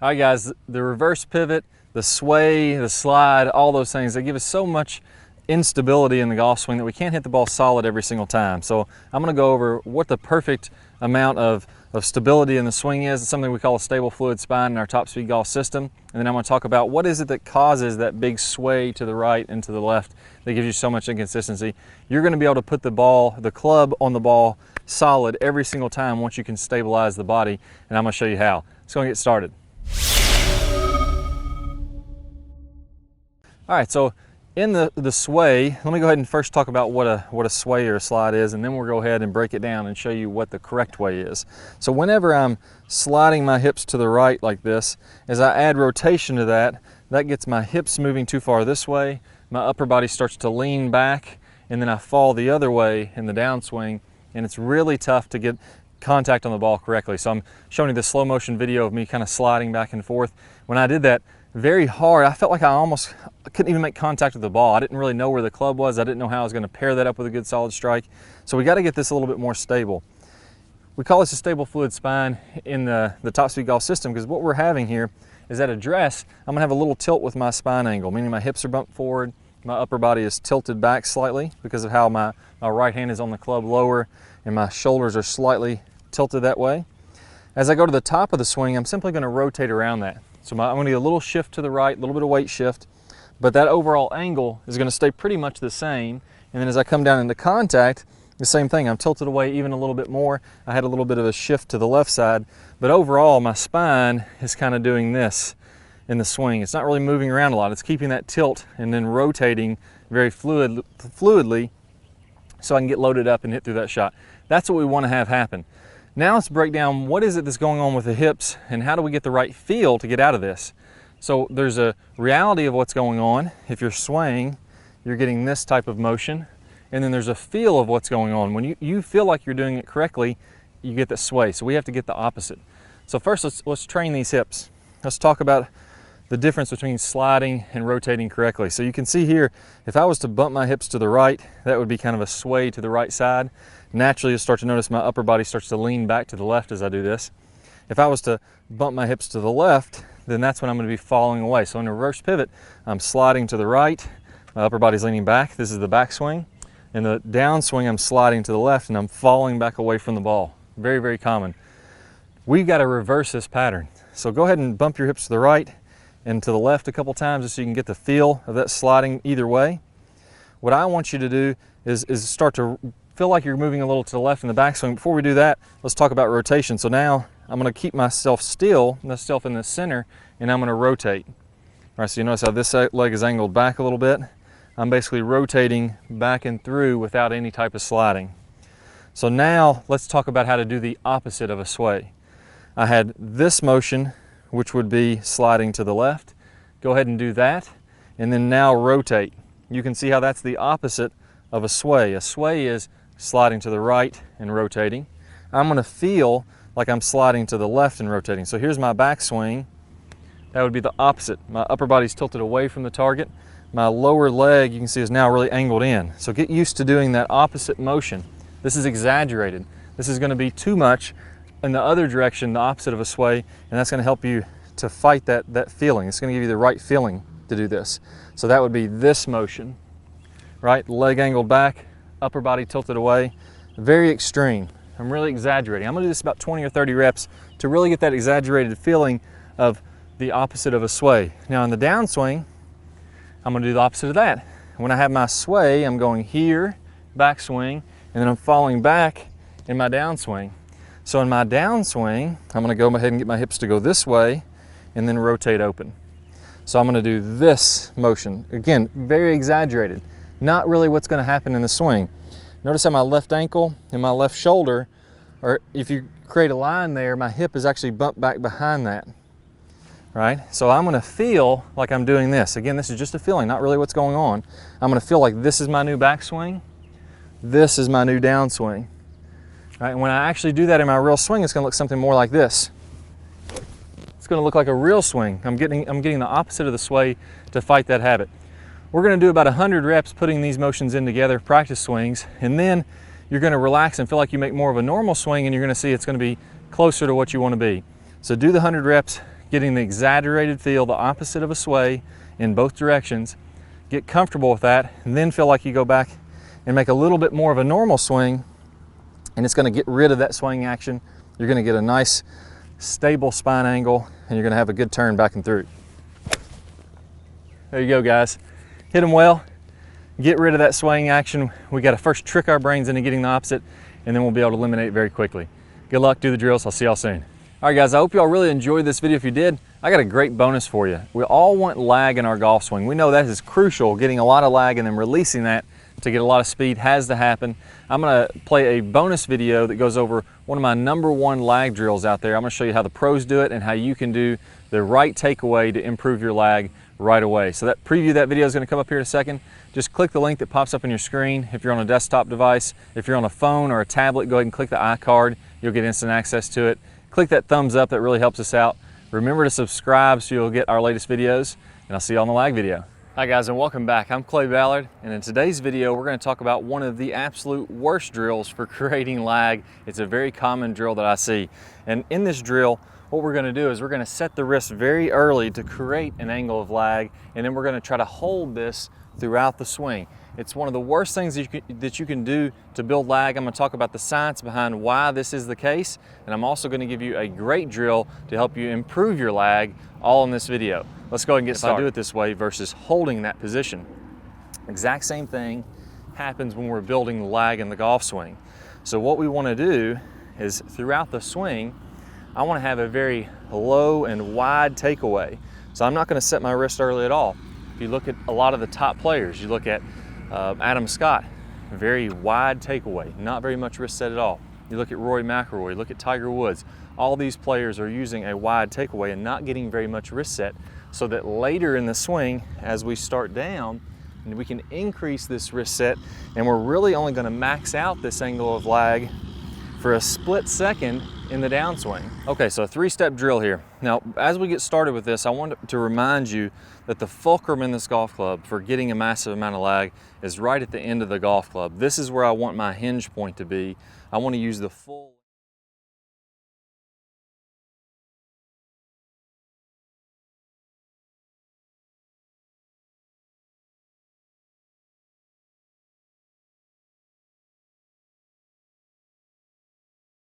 All right guys, the reverse pivot, the sway, the slide, all those things, they give us so much instability in the golf swing that we can't hit the ball solid every single time. So I'm going to go over what the perfect amount of stability in the swing is. It's something we call a stable fluid spine in our top speed golf system. And then I'm going to talk about what is it that causes that big sway to the right and to the left that gives you so much inconsistency. You're going to be able to put the club on the ball solid every single time once you can stabilize the body, and I'm going to show you how. Let's go and get started. All right, so in the sway, let me go ahead and first talk about what a sway or a slide is, and then we'll go ahead and break it down and show you what the correct way is. So whenever I'm sliding my hips to the right like this, as I add rotation to that, that gets my hips moving too far this way, my upper body starts to lean back, and then I fall the other way in the downswing, and it's really tough to get contact on the ball correctly. So I'm showing you the slow motion video of me kind of sliding back and forth. When I did that very hard, I felt like I almost couldn't even make contact with the ball. I didn't really know where the club was. I didn't know how I was going to pair that up with a good solid strike. So we got to get this a little bit more stable. We call this a stable fluid spine in the top speed golf system because what we're having here is at address, I'm going to have a little tilt with my spine angle, meaning my hips are bumped forward, my upper body is tilted back slightly because of how my right hand is on the club lower and my shoulders are slightly tilted that way. As I go to the top of the swing, I'm simply going to rotate around that. So I'm going to get a little shift to the right, a little bit of weight shift, but that overall angle is going to stay pretty much the same. And then as I come down into contact, the same thing. I'm tilted away even a little bit more. I had a little bit of a shift to the left side, but overall my spine is kind of doing this in the swing. It's not really moving around a lot. It's keeping that tilt and then rotating very fluidly so I can get loaded up and hit through that shot. That's what we want to have happen. Now let's break down what is it that's going on with the hips and how do we get the right feel to get out of this. So there's a reality of what's going on. If you're swaying, you're getting this type of motion, and then there's a feel of what's going on. When you feel like you're doing it correctly, you get the sway. So we have to get the opposite. So first let's train these hips. Let's talk about the difference between sliding and rotating correctly. So you can see here, if I was to bump my hips to the right, that would be kind of a sway to the right side. Naturally, you'll start to notice my upper body starts to lean back to the left as I do this. If I was to bump my hips to the left, then that's when I'm going to be falling away. So in a reverse pivot, I'm sliding to the right, my upper body's leaning back. This is the backswing. In the downswing, I'm sliding to the left and I'm falling back away from the ball. Very, very common. We've got to reverse this pattern. So go ahead and bump your hips to the right and to the left a couple times just so you can get the feel of that sliding either way. What I want you to do is start to feel like you're moving a little to the left in the backswing. Before we do that, let's talk about rotation. So now I'm going to keep myself still, myself in the center, and I'm going to rotate. All right, so you notice how this leg is angled back a little bit. I'm basically rotating back and through without any type of sliding. So now let's talk about how to do the opposite of a sway. I had this motion, which would be sliding to the left. Go ahead and do that, and then now rotate. You can see how that's the opposite of a sway. A sway is sliding to the right and rotating. I'm going to feel like I'm sliding to the left and rotating. So here's my backswing. That would be the opposite. My upper body's tilted away from the target. My lower leg, you can see, is now really angled in. So get used to doing that opposite motion. This is exaggerated. This is going to be too much in the other direction, the opposite of a sway, and that's going to help you to fight that feeling. It's going to give you the right feeling to do this. So that would be this motion, right? Leg angled back, upper body tilted away. Very extreme. I'm really exaggerating. I'm going to do this about 20 or 30 reps to really get that exaggerated feeling of the opposite of a sway. Now in the downswing, I'm going to do the opposite of that. When I have my sway, I'm going here, backswing, and then I'm falling back in my downswing. So in my downswing, I'm going to go ahead and get my hips to go this way and then rotate open. So I'm going to do this motion. Again, very exaggerated. Not really what's going to happen in the swing. Notice how my left ankle and my left shoulder, or if you create a line there, my hip is actually bumped back behind that. Right? So I'm going to feel like I'm doing this. Again, this is just a feeling, not really what's going on. I'm going to feel like this is my new backswing. This is my new downswing. Right? And when I actually do that in my real swing, it's going to look something more like this. It's going to look like a real swing. I'm getting the opposite of the sway to fight that habit. We're going to do about 100 reps putting these motions in together, practice swings, and then you're going to relax and feel like you make more of a normal swing, and you're going to see it's going to be closer to what you want to be. So do the 100 reps, getting the exaggerated feel, the opposite of a sway in both directions. Get comfortable with that, and then feel like you go back and make a little bit more of a normal swing, and it's going to get rid of that swing action. You're going to get a nice stable spine angle, and you're going to have a good turn back and through. There you go, guys. Hit them well, get rid of that swaying action. We got to first trick our brains into getting the opposite, and then we'll be able to eliminate it very quickly. Good luck, do the drills. I'll see y'all soon. All right, guys, I hope y'all really enjoyed this video. If you did, I got a great bonus for you. We all want lag in our golf swing. We know that is crucial. Getting a lot of lag and then releasing that to get a lot of speed has to happen. I'm gonna play a bonus video that goes over one of my #1 lag drills out there. I'm gonna show you how the pros do it and how you can do the right takeaway to improve your lag right away. So that preview of that video is gonna come up here in a second. Just click the link that pops up on your screen. If you're on a desktop device, if you're on a phone or a tablet, go ahead and click the iCard. You'll get instant access to it. Click that thumbs up, that really helps us out. Remember to subscribe so you'll get our latest videos, and I'll see you on the lag video. Hi guys, and welcome back. I'm Clay Ballard, and in today's video we're going to talk about one of the absolute worst drills for creating lag. It's a very common drill that I see. And in this drill, what we're going to do is we're going to set the wrist very early to create an angle of lag, and then we're going to try to hold this throughout the swing. It's one of the worst things that you can do to build lag. I'm going to talk about the science behind why this is the case, and I'm also going to give you a great drill to help you improve your lag, all in this video. Let's go ahead and get started. If I do it this way versus holding that position, exact same thing happens when we're building the lag in the golf swing. So what we want to do is throughout the swing, I want to have a very low and wide takeaway. So I'm not going to set my wrist early at all. If you look at a lot of the top players, you look at Adam Scott, very wide takeaway, not very much wrist set at all. You look at Rory McIlroy, you look at Tiger Woods. All these players are using a wide takeaway and not getting very much wrist set, so that later in the swing, as we start down, we can increase this wrist set, and we're really only going to max out this angle of lag for a split second in the downswing. Okay, so a 3-step drill here. Now, as we get started with this, I want to remind you that the fulcrum in this golf club for getting a massive amount of lag is right at the end of the golf club. This is where I want my hinge point to be. I want to use the full